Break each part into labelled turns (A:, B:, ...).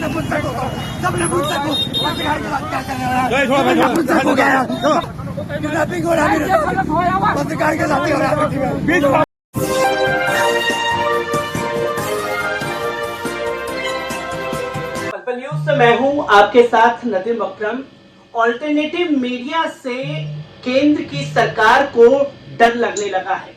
A: सबने पूछ सको पत्रकार के साथ क्या करने वाला किडनैपिंग हो रहा है पत्रकार के साथ हो रहा है।
B: पल न्यूज से मैं हूं आपके साथ नदीम अकरम। ऑल्टरनेटिव मीडिया से केंद्र की सरकार को डर लगने लगा है,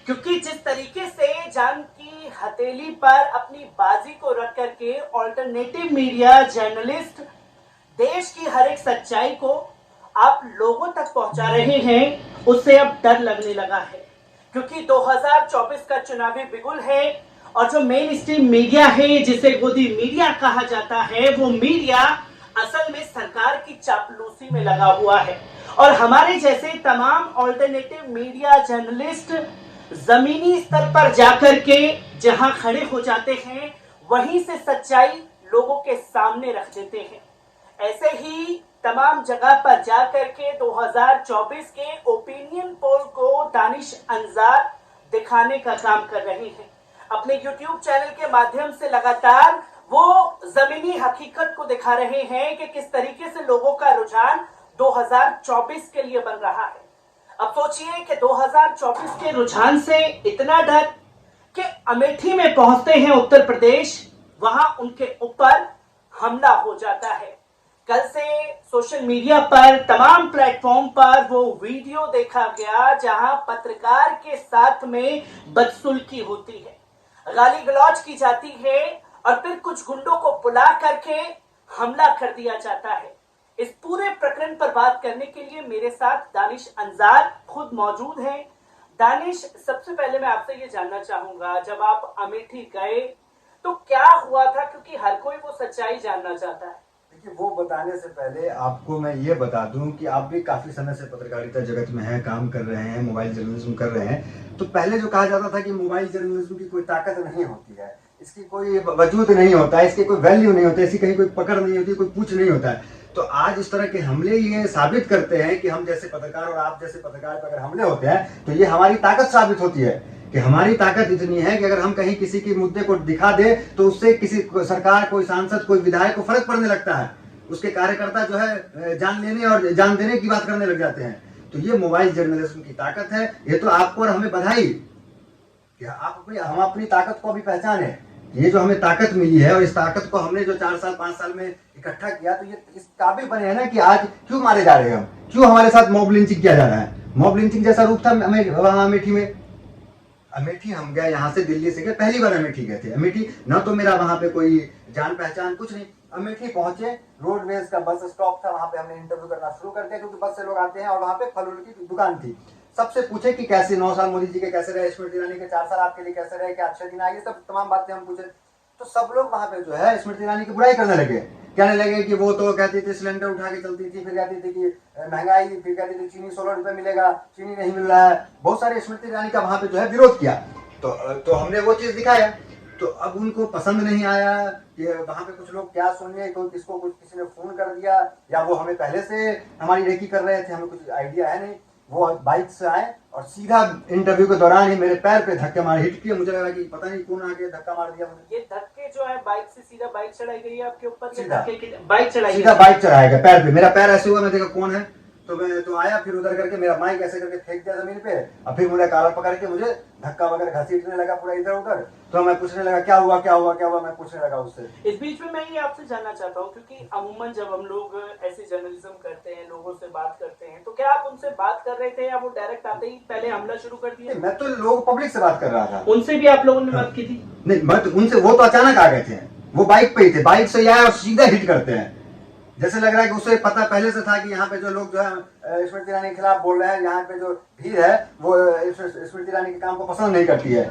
B: क्योंकि जिस तरीके से जान की हथेली पर अपनी बाजी को रख करके ऑल्टरनेटिव मीडिया जर्नलिस्ट देश की हर एक सच्चाई को आप लोगों तक पहुंचा रहे हैं, उससे अब डर लगने लगा है। क्योंकि 2024 का चुनावी बिगुल है और जो मेन स्ट्रीम मीडिया है, जिसे गोदी मीडिया कहा जाता है, वो मीडिया असल में सरकार की चापलूसी में लगा हुआ है। और हमारे जैसे तमाम ऑल्टरनेटिव मीडिया जर्नलिस्ट जमीनी स्तर पर जाकर के जहां खड़े हो जाते हैं, वहीं से सच्चाई लोगों के सामने रख देते हैं। ऐसे ही तमाम जगह पर जाकर के 2024 के ओपिनियन पोल को दानिश अंजार दिखाने का काम कर रहे हैं। अपने YouTube चैनल के माध्यम से लगातार वो जमीनी हकीकत को दिखा रहे हैं कि किस तरीके से लोगों का रुझान 2024 के लिए बन रहा है। अब सोचिए कि 2024 के रुझान से इतना डर कि अमेठी में पहुंचते हैं उत्तर प्रदेश, वहां उनके ऊपर हमला हो जाता है। कल से सोशल मीडिया पर तमाम प्लेटफॉर्म पर वो वीडियो देखा गया जहां पत्रकार के साथ में बदसुल्की होती है, गाली गलौज की जाती है और फिर कुछ गुंडों को बुला करके हमला कर दिया जाता है। इस पूरे प्रकरण पर बात करने के लिए मेरे साथ दानिश अंजार खुद मौजूद हैं। दानिश, सबसे पहले मैं आपसे ये जानना चाहूंगा, जब आप अमेठी गए तो क्या हुआ था, क्योंकि हर कोई वो सच्चाई जानना चाहता है।
C: देखिए, वो बताने से पहले आपको मैं ये बता दूं कि आप भी काफी समय से पत्रकारिता जगत में हैं, काम कर रहे हैं, मोबाइल जर्नलिज्म कर रहे हैं। तो पहले जो कहा जाता था कि मोबाइल जर्नलिज्म की कोई ताकत नहीं होती है, इसकी कोई वजूद नहीं होता है, इसकी कोई वैल्यू नहीं होता है, इसकी कहीं कोई पकड़ नहीं होती, कोई पूछ नहीं होता है। तो आज इस तरह के हमले ये साबित करते हैं कि हम जैसे पत्रकार और आप जैसे पत्रकार पर अगर हमले होते हैं तो ये हमारी ताकत साबित होती है कि हमारी ताकत इतनी है कि अगर हम कहीं किसी के मुद्दे को दिखा दे तो उससे किसी सरकार, कोई सांसद, कोई विधायक को फर्क पड़ने लगता है। उसके कार्यकर्ता जो है जान लेने और जान देने की बात करने लग जाते हैं। तो ये मोबाइल जर्नलिज्म की ताकत है। ये तो आपको और हमें बधाई कि हम अपनी ताकत को अभी पहचाने। ये जो हमें ताकत मिली है और इस ताकत को हमने जो 4 साल 5 साल में इकट्ठा किया, तो ये इस काबिल बने हैं ना कि आज क्यों मारे जा रहे हैं हम, क्यों हमारे साथ मॉब लिंचिंग किया जा रहा है। मॉब लिंचिंग जैसा रूप था वहां अमेठी में। अमेठी हम गए, यहाँ से दिल्ली से गए, पहली बार अमेठी गए थे। अमेठी ना तो मेरा वहां पे कोई जान पहचान कुछ नहीं। अमेठी पहुंचे, रोडवेज का बस स्टॉप था, वहां पे हमने इंटरव्यू करना शुरू कर दिया, क्योंकि बस से लोग आते हैं और वहां पे फल की दुकान थी। सबसे पूछे कि कैसे 9 साल मोदी जी के कैसे रहे, स्मृति ईरानी के 4 साल आपके लिए कैसे रहे, क्या अच्छे दिन आए, ये सब तमाम बातें हम पूछे। तो सब लोग वहां पे जो है स्मृति ईरानी की बुराई करने लगे, कहने लगे कि वो तो कहती थी सिलेंडर उठा के चलती थी, फिर कहती थी कि महंगाई, फिर कहती थी चीनी 16 रुपए मिलेगा, चीनी नहीं मिल रहा है। बहुत सारे स्मृति ईरानी का वहां पे जो है विरोध किया। तो हमने वो चीज दिखाया। तो अब उनको पसंद नहीं आया कि वहां पे कुछ लोग क्या सुनिए, कोई किसको कुछ किसी ने फोन कर दिया, या वो हमें पहले से हमारी रेकी कर रहे थे, हमें कुछ आइडिया है नहीं। वो बाइक से आए और सीधा इंटरव्यू के दौरान ही मेरे पैर पे धक्के मारे, हिट किए। मुझे लगा कि पता नहीं कौन आके धक्का मार दिया मुझे।
B: ये धक्के जो है बाइक से सीधा बाइक चढ़ाई गई है आपके ऊपर,
C: सीधा
B: बाइक चढ़ाई,
C: सीधा बाइक चढ़ाया गया पैर पे। मेरा पैर ऐसे हुआ, मैं देखा कौन है, तो मैं तो आया, फिर उधर करके मेरा माइक ऐसे करके फेंक दिया जमीन पे, और फिर मुझे कॉलर पकड़ के मुझे धक्का वगैरह घसीटने लगा पूरा इधर उधर। तो मैं पूछने लगा क्या हुआ क्या हुआ क्या हुआ, मैं पूछने लगा उससे।
B: इस बीच में मैं ये आपसे जानना चाहता हूँ, क्योंकि अमूमन जब हम लोग ऐसे जर्नलिज्म करते हैं, लोगों से बात करते हैं, तो क्या आप उनसे बात कर रहे थे या वो डायरेक्ट आते ही पहले हमला शुरू कर दिया?
C: मैं तो लोग पब्लिक से बात कर रहा था।
B: उनसे भी आप लोगों ने बात की थी?
C: नहीं, मत उनसे, वो तो अचानक आ गए थे, वो बाइक पे ही थे, बाइक से आए और सीधा हिट करते हैं। जैसे लग रहा है कि उसे पता पहले से था कि यहाँ पे जो लोग जो है स्मृति ईरानी के खिलाफ बोल रहे हैं, यहाँ पे जो भीड़ है वो स्मृति ईरानी के काम को पसंद नहीं करती है।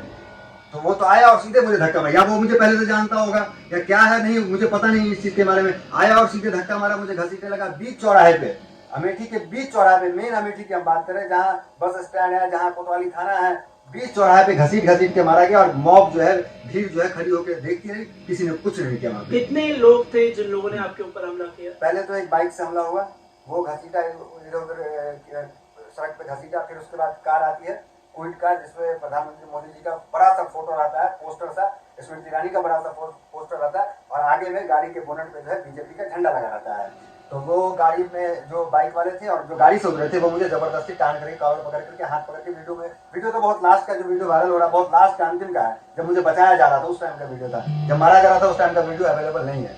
C: तो वो तो आया और सीधे मुझे धक्का मारा, या वो मुझे पहले से जानता होगा या क्या है, नहीं मुझे पता नहीं इस चीज के बारे में। आया और सीधे धक्का मारा, मुझे घसीटने लगा बीच चौराहे पे, अमेठी के बीच चौराहे पे, मेन अमेठी की हम बात करें, जहाँ बस स्टैंड है, जहाँ कोतवाली थाना है, बीच चौराहे पे घसीट के मारा गया। और मॉब जो है, भीड़ जो है खड़ी होकर देखती रही, किसी ने कुछ नहीं किया।
B: कितने लोग थे जिन लोगों ने आपके ऊपर हमला किया?
C: पहले तो एक बाइक से हमला हुआ, वो घसीटा इधर उधर सड़क पे घसीटा, फिर उसके बाद कार आती है, क्विट कार्ड जिसमें प्रधानमंत्री मोदी जी का बड़ा सा फोटो रहता है, पोस्टर सा, स्मृति ईरानी का बड़ा सा पोस्टर रहता है, और आगे में गाड़ी के बोनट पे जो है बीजेपी का झंडा लगा रहता है। तो वो गाड़ी में जो बाइक वाले थे और जो गाड़ी से उतरे थे वो मुझे जबरदस्ती टांग करके कॉलर पकड़ करके हाथ पकड़ के वीडियो तो बहुत लास्ट का जो वीडियो वायरल हो रहा है, बहुत लास्ट का अंतिम का है, जब मुझे बचाया जा रहा था उस टाइम का वीडियो था, जब मारा जा रहा था उस टाइम का वीडियो अवेलेबल नहीं है।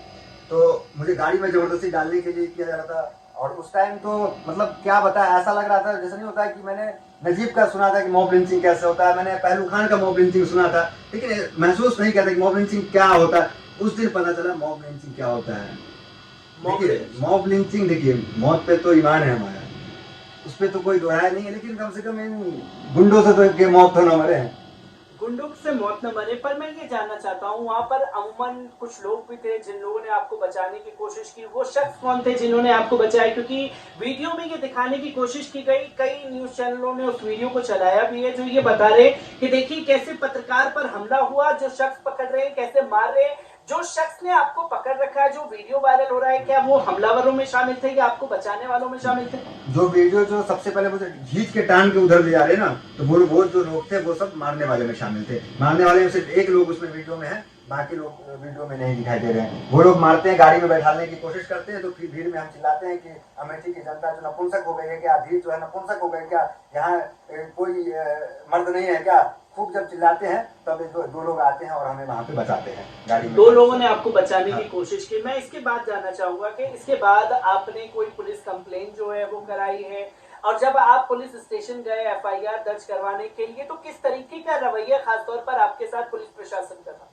C: तो मुझे गाड़ी में जबरदस्ती डालने के लिए किया जा रहा था, और उस टाइम तो मतलब क्या बताया, ऐसा लग रहा था जैसे नहीं होता है कि मैंने नजीब का सुना था कि मॉब लिंचिंग कैसे होता है, मैंने पहलू खान का मॉब लिंचिंग सुना था, लेकिन महसूस नहीं किया था कि मॉब लिंचिंग क्या होता है। उस दिन पता चला मॉब लिंचिंग क्या होता है। देखिए मॉब लिंचिंग, देखिए मौत पे तो ईमान है हमारा, उस पर तो कोई दोहराया नहीं है, लेकिन कम से कम इन गुंडों से तो मौत तो न मरे,
B: गुंडों से मौत न मरे। पर मैं ये जानना चाहता हूँ, वहाँ पर अमूमन कुछ लोग भी थे जिन लोगों ने आपको बचाने की कोशिश की, वो शख्स कौन थे जिन्होंने आपको बचाया? क्योंकि वीडियो में ये दिखाने की कोशिश की गई, कई न्यूज चैनलों ने उस वीडियो को चलाया भी है, जो ये बता रहे कि देखिए कैसे पत्रकार पर हमला हुआ, जो शख्स पकड़ रहे हैं कैसे मार रहे हैं, जो शख्स ने आपको पकड़ रखा है, जो वीडियो वायरल हो रहा है, क्या वो हमलावरों में शामिल थे या आपको बचाने वालों में शामिल थे?
C: जो वीडियो जो सबसे पहले मुझे खींच के टांग के उधर ले जा रहे ना, तो वो जो लोग थे वो सब मारने वाले में शामिल थे। मारने वाले में सिर्फ एक लोग उसमें वीडियो में है, बाकी लोग वीडियो में नहीं दिखाई दे रहे हैं। वो लोग मारते हैं, गाड़ी में बैठाने की कोशिश करते हैं, तो फिर भीड़ में हम चिल्लाते हैं कि अमेठी की जनता जो नपुंसक हो गई है क्या, भीड़ जो है नपुंसक हो गई क्या, यहाँ कोई मर्द नहीं है क्या। खूब जब चिल्लाते हैं तब दो लोग आते हैं और हमें वहाँ पे बचाते हैं। गाड़ी में
B: दो लोगों ने आपको बचाने की कोशिश की। मैं इसके बाद जानना चाहूंगा कि इसके बाद आपने कोई पुलिस कंप्लेंट जो है वो कराई है, और जब आप पुलिस स्टेशन गए FIR दर्ज करवाने के लिए, तो किस तरीके का रवैया खासतौर पर आपके साथ पुलिस प्रशासन का था?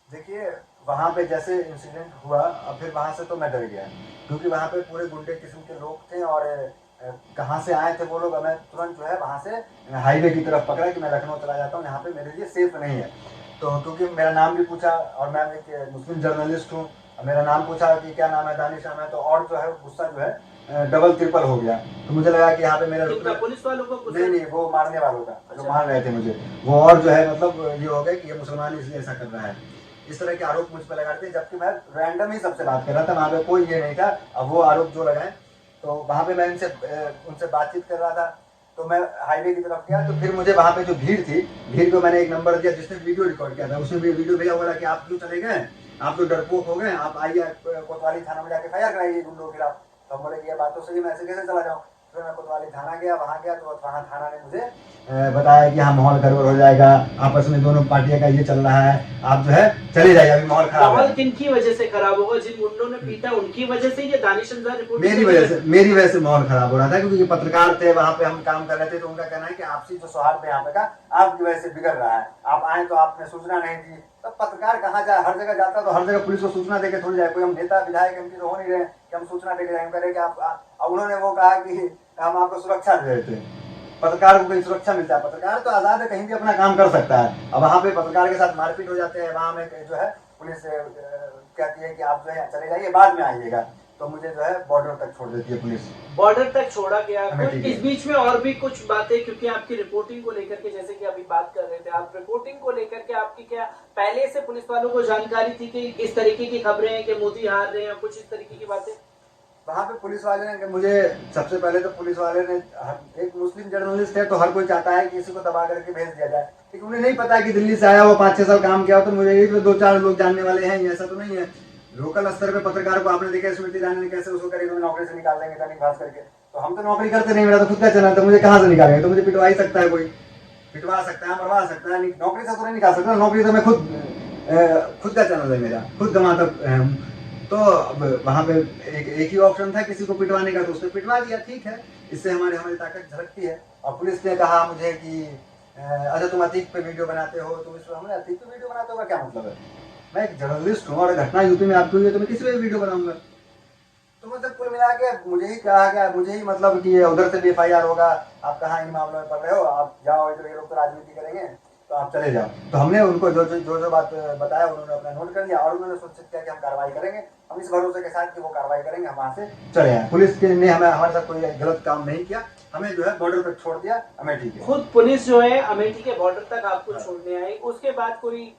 C: देखिए वहाँ पे जैसे इंसिडेंट हुआ, और फिर वहाँ से तो मैं डर गया, क्योंकि वहाँ पे पूरे गुंडे किस्म के लोग थे, और कहाँ से आए थे वो लोग। मैं तुरंत जो है वहाँ से हाईवे की तरफ पकड़ा कि मैं लखनऊ चला जाता हूँ, यहाँ पे मेरे लिए सेफ नहीं है। तो क्योंकि मेरा नाम भी पूछा, और मैं एक मुस्लिम जर्नलिस्ट हूँ, मेरा नाम पूछा कि क्या नाम है, दानिश नाम है, तो और जो है गुस्सा जो है डबल ट्रिपल हो गया। तो मुझे लगा कि यहाँ पे मेरा
B: पुलिस वालों को
C: नहीं, वो मारने वालों का जो मार रहे थे मुझे, वो और जो है मतलब ये हो गया कि ये मुसलमान इसलिए ऐसा कर रहा है, इस तरह के आरोप मुझ पर लगाते, जबकि मैं रैंडम ही सबसे बात कर रहा था, वहाँ पे कोई ये नहीं था। अब वो आरोप जो लगाए, तो वहाँ पे मैं उनसे बातचीत कर रहा था, तो मैं हाईवे की तरफ गया, तो फिर मुझे वहाँ पे जो भीड़ थी, भीड़ को मैंने एक नंबर दिया जिसने वीडियो रिकॉर्ड किया था, उसने भी वीडियो भेजा, बोला कि आप क्यों चले गए, आप तो डरपोक हो गए, आप आइए कोतवाली थाना में जाके FIR कराइए गुंडों के खिलाफ। तो बोले कि ये बात तो सही, मैं ऐसे कैसे चला जाऊँ। फिर मैं कोतवाली थाना गया, वहाँ गया तो वहाँ थाना ने मुझे बताया कि हाँ माहौल गड़बड़ हो जाएगा, आपस में दोनों पार्टियों का ये चल रहा है, आप जो है चले जाइए, अभी माहौल खराब है।
B: माहौल किनकी वजह से खराब होगा? जिन गुंडों ने पीटा उनकी वजह से, ये दानिश अंसार रिपोर्ट
C: मेरी वजह से माहौल खराब हो रहा था, क्योंकि पत्रकार थे वहाँ पे, हम काम कर रहे थे, तो उनका कहना है कि आपसी जो सौहार्द है यहाँ पे का आपकी वजह से बिगड़ रहा है, आप आए तो आपने सूचना नहीं दी। तब पत्रकार कहाँ जाए, हर जगह जाता तो हर जगह पुलिस को सूचना देके थोड़ी जाए, कोई हम नेता विधायक MP तो हो नहीं रहे कि हम सूचना देके जाए, करें कि आप। उन्होंने वो कहा कि हम आपको सुरक्षा दे देते हैं, पत्रकार को कोई सुरक्षा मिलता है, पत्रकार तो आजाद है, कहीं भी अपना काम कर सकता है। अब वहाँ पे पत्रकार के साथ मारपीट हो जाते हैं, वहाँ में जो है पुलिस कहती है कि आप जो है चले जाइए, बाद में आइएगा, तो मुझे जो है बॉर्डर तक छोड़ देती है पुलिस।
B: बॉर्डर तक छोड़ा गया। इस बीच में और भी कुछ बातें, क्योंकि आपकी रिपोर्टिंग को लेकर के, जैसे कि अभी बात कर रहे थे आप, रिपोर्टिंग को लेकर के आपकी क्या पहले से पुलिस वालों को जानकारी थी कि इस तरीके की खबरें हैं कि मोदी हार रहे हैं, कुछ इस तरीके की बातें?
C: वहाँ पे पुलिस वाले ने मुझे, सबसे पहले तो पुलिस वाले ने, एक मुस्लिम जर्नलिस्ट है तो हर कोई चाहता है कि किसी को दबा करके भेज दिया जाए, लेकिन उन्हें नहीं पता कि दिल्ली से आया वो 5-6 साल काम किया हो, तो मुझे यही तो 2-4 लोग जानने वाले हैं, ऐसा तो नहीं है। लोकल स्तर पे पत्रकार को आपने देखा स्मृति ईरानी ने कैसे उसको करीब नौकरी से निकाल देंगे दैनिक भास्कर के, तो हम तो नौकरी करते नहीं, मेरा तो खुद का चैनल, तो मुझे कहाँ से निकालेंगे, तो मुझे पिटवा ही सकता है, कोई पिटवा सकता है, मरवा सकता है, नौकरी से तो नहीं निकाल सकता, नौकरी तो मैं खुद का चैनल है मेरा, खुद कमाता। तो वहाँ पे एक ही ऑप्शन था किसी को पिटवाने का, तो उसने पिटवा दिया, ठीक है, इससे हमारी ताकत झलकती है। और पुलिस ने कहा मुझे कि अच्छा तुम अतीक पे वीडियो बनाते हो, तुम इसमें, हमने अतीक पे वीडियो बनाते हो का क्या मतलब है, मैं एक जर्नलिस्ट हूँ और घटना यूपी में आपकी हुई है तो मैं किसी पे वीडियो बनाऊंगा। तो मतलब कुल मिला के मुझे ही कहा गया, मुझे ही मतलब कि उधर से भी FIR होगा, आप कहाँ इन मामलों में पड़ रहे हो, आप जाओ, इधर ये लोग तो राजनीति करेंगे, तो आप चले जाओ। तो हमने उनको जो बात बताया उन्होंने अपना नोट कर लिया, और उन्होंने सोचा किया कि हम कार्रवाई करेंगे, हम इस भरोसे के साथ कि वो कार्रवाई करेंगे, हम वहाँ से चले आए। पुलिस ने हमारे साथ कोई गलत काम नहीं किया, हमें जो है बॉर्डर पर छोड़ दिया अमेठी के।
B: खुद पुलिस जो है अमेठी के बॉर्डर तक आपको छोड़ने आई। उसके बाद कोई,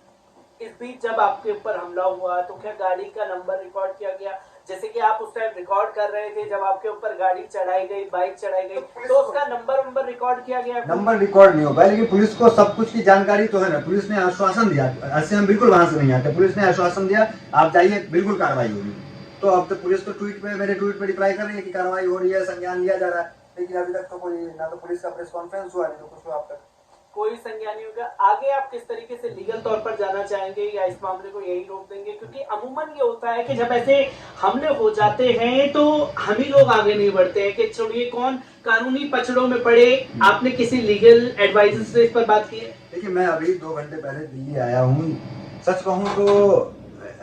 B: इस बीच जब आपके ऊपर हमला हुआ तो क्या गाड़ी का नंबर रिकॉर्ड किया गया? जैसे कि आप उस टाइम रिकॉर्ड कर रहे थे जब आपके ऊपर गाड़ी चढ़ाई गई, बाइक चढ़ाई गई, तो उसका नंबर रिकॉर्ड किया गया?
C: नंबर रिकॉर्ड नहीं हो पाया, लेकिन पुलिस को सब कुछ की जानकारी तो है ना। पुलिस ने आश्वासन दिया, ऐसे हम बिल्कुल वहां से नहीं आते। पुलिस ने आश्वासन दिया आप जाइए, बिल्कुल कार्रवाई होगी। तो अब तो पुलिस तो मेरे ट्वीट पे रिप्लाई कर रही है कि कार्रवाई हो रही है, संज्ञान लिया जा रहा है, लेकिन अभी तक तो कोई ना तो पुलिस का प्रेस कॉन्फ्रेंस हुआ, नहीं तो कुछ हुआ अब तक
B: कोई संज्ञान नहीं होगा। आगे आप किस तरीके से लीगल तौर पर जाना चाहेंगे या इस मामले को यही रोक देंगे? क्योंकि अमूमन ये होता है कि जब ऐसे हमले हो जाते हैं तो हम ही लोग आगे नहीं बढ़ते हैं कि छोड़िए कौन कानूनी पचड़ों में पड़े। आपने किसी लीगल एडवाइजर से इस पर बात की है?
C: देखिए, मैं अभी 2 घंटे पहले दिल्ली आया हूँ। सच कहूँ तो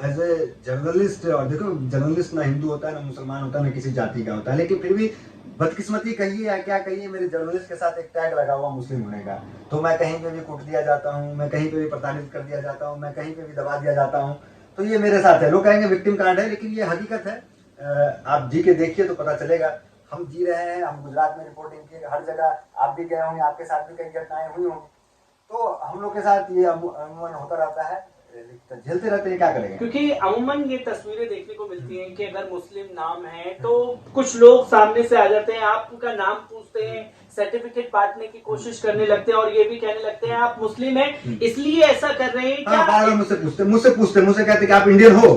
C: एज ए जर्नलिस्ट, और देखो जर्नलिस्ट ना हिंदू होता है, ना मुसलमान होता है, ना किसी जाति का होता है, लेकिन फिर भी बदकिस्मती कहिए या क्या कहिए, मेरे जर्नलिस्ट के साथ एक टैग लगा हुआ मुस्लिम होने का। तो मैं कहीं पे भी कूट दिया जाता हूँ, मैं कहीं पे भी प्रताड़ित कर दिया जाता हूँ, मैं कहीं पे भी दबा दिया जाता हूँ। तो ये मेरे साथ है। लोग कहेंगे विक्टिम कार्ड है, लेकिन ये हकीकत है। आप जी के देखिए तो पता चलेगा। हम जी रहे हैं, हम गुजरात में रिपोर्टिंग की, हर जगह आप भी गए होंगे, आपके साथ भी कई घटनाएं हुई होंगी। तो हम लोग के साथ ये अमूमन होता रहता है, झेलते रहते हैं, क्या करेंगे।
B: क्योंकि अमूमन ये तस्वीरें देखने को मिलती हैं कि अगर मुस्लिम नाम है तो कुछ लोग सामने से आ जाते हैं, आप उनका नाम पूछते हैं, सर्टिफिकेट बांटने की कोशिश करने लगते हैं और ये भी कहने लगते हैं आप मुस्लिम हैं इसलिए ऐसा कर रहे हैं क्या?
C: हाँ, मुझसे कहते कि आप इंडियन हो।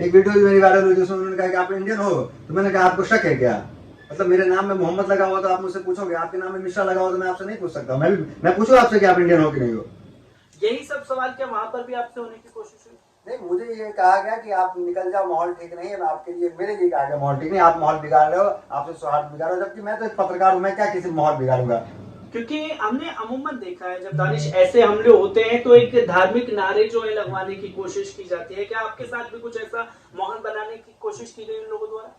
C: एक वीडियो मेरी वायरल हुई जिसमें उन्होंने कहा कि आप इंडियन हो, तो मैंने कहा आपको शक है क्या? मतलब मेरे नाम में मोहम्मद लगा हुआ तो आप मुझसे पूछोगे, आपके नाम में मिश्रा लगा हुआ तो मैं आपसे नहीं पूछ सकता। मैं पूछूं आपसे कि आप इंडियन हो कि नहीं हो?
B: यही सब सवाल क्या वहां पर भी आपसे होने की कोशिश हुई?
C: नहीं, मुझे ये कहा गया कि आप निकल जाओ, माहौल ठीक नहीं है। आपके लिए मेरे लिए कहा गया माहौल ठीक नहीं, आप माहौल बिगाड़ रहे हो, आपसे सौहार्द बिगाड़ रहे हो, जबकि मैं तो एक पत्रकार हूँ, मैं क्या किसी माहौल बिगाड़ूंगा?
B: क्योंकि हमने अमूमन देखा है जब दानिश ऐसे हमले होते हैं तो एक धार्मिक नारे जो है लगवाने की कोशिश की जाती है। क्या आपके साथ भी कुछ ऐसा माहौल बनाने की कोशिश की गई उन लोगों द्वारा?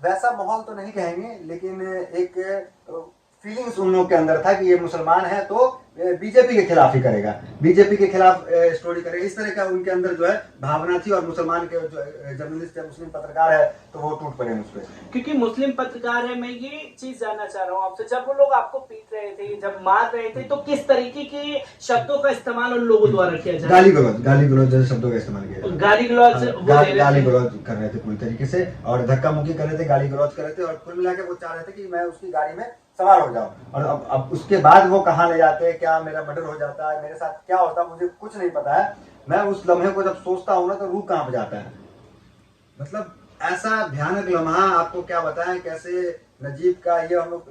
B: वैसा
C: माहौल तो नहीं कहेंगे, लेकिन एक फीलिंग्स उन लोगों के अंदर था कि ये मुसलमान है तो बीजेपी के खिलाफ ही करेगा, बीजेपी के खिलाफ स्टोरी करेगा। इस तरह का उनके अंदर जो है भावना थी। और मुसलमान के जो जर्नलिस्ट है, मुस्लिम पत्रकार है, तो वो टूट पड़े मुझ पर।
B: क्योंकि मुस्लिम पत्रकार है, मैं ये चीज जानना चाह रहा हूँ आपसे, जब वो लोग आपको पीट रहे थे, जब मार रहे थे, तो किस तरीके के शब्दों का इस्तेमाल उन लोगों द्वारा किया जा रहा है?
C: गाली गलौज जैसे शब्दों का इस्तेमाल किया,
B: गाली
C: गलौज कर रहे थे पूरी तरीके से, और धक्का मुक्की कर रहे थे, गाली गलौज कर रहे थे, और कुल मिला के वो चाह रहे थे कि मैं उसकी गाड़ी में सवार हो जाऊं। और अब उसके बाद वो कहाँ ले जाते हैं, क्या मेरा मर्डर हो जाता है, मेरे साथ क्या होता है, मुझे कुछ नहीं पता है। मैं उस लम्हे को जब सोचता हूँ ना तो रूह कहाँ पे जाता है। मतलब ऐसा भयानक लम्हा आपको क्या बताएं। कैसे नजीब का ये हम लोग,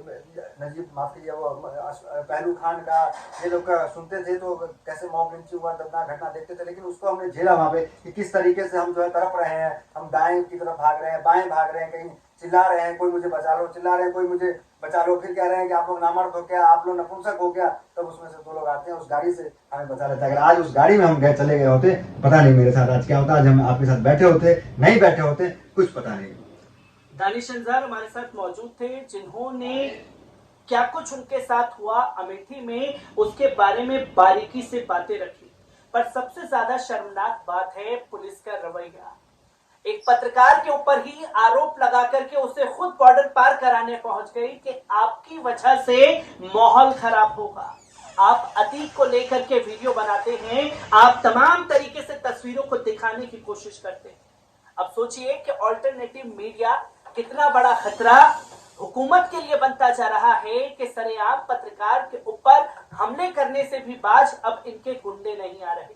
C: नजीब माफ कीजिए, वो पहलू खान का ये लोग का सुनते थे तो कैसे मॉब लिंचिंग हुआ, दर्दनाक घटना देखते थे, लेकिन उसको हमने झेला वहाँ पे कि किस तरीके से हम जो है तड़प रहे हैं, हम दाएं की तरफ भाग रहे हैं, बाएं भाग रहे हैं, कहीं चिल्ला रहे हैं कोई मुझे बचा लो, चिल्ला रहे हैं कोई मुझे बचा लो, फिर कह रहे हैं कि आप लोग नामर्द हो क्या, आप लोग नपुंसक हो क्या। तब उसमें से 2 लोग आते हैं, उस गाड़ी से हमें बचा लेते हैं। अगर आज उस गाड़ी में हम चले गए होते, पता नहीं मेरे साथ आज क्या होता, आज हम आपके साथ बैठे होते, नहीं बैठे होते, कुछ पता नहीं।
B: दानिश अंजार हमारे साथ मौजूद थे, जिन्होंने क्या कुछ उनके साथ हुआ अमेठी में उसके बारे में बारीकी से बातें रखी। पर सबसे ज्यादा शर्मनाक बात है पुलिस का रवैया। एक पत्रकार के ऊपर ही आरोप लगा करके उसे खुद बॉर्डर पार कराने पहुंच गई कि आपकी वजह से माहौल खराब होगा। आप अतीक को लेकर के वीडियो बनाते हैं, आप तमाम तरीके से तस्वीरों को दिखाने की कोशिश करते हैं। अब सोचिए कि ऑल्टरनेटिव मीडिया कितना बड़ा खतरा हुकूमत के लिए बनता जा रहा है कि सरेआम पत्रकार के ऊपर हमले करने से भी बाज अब इनके गुंडे नहीं आ रहे।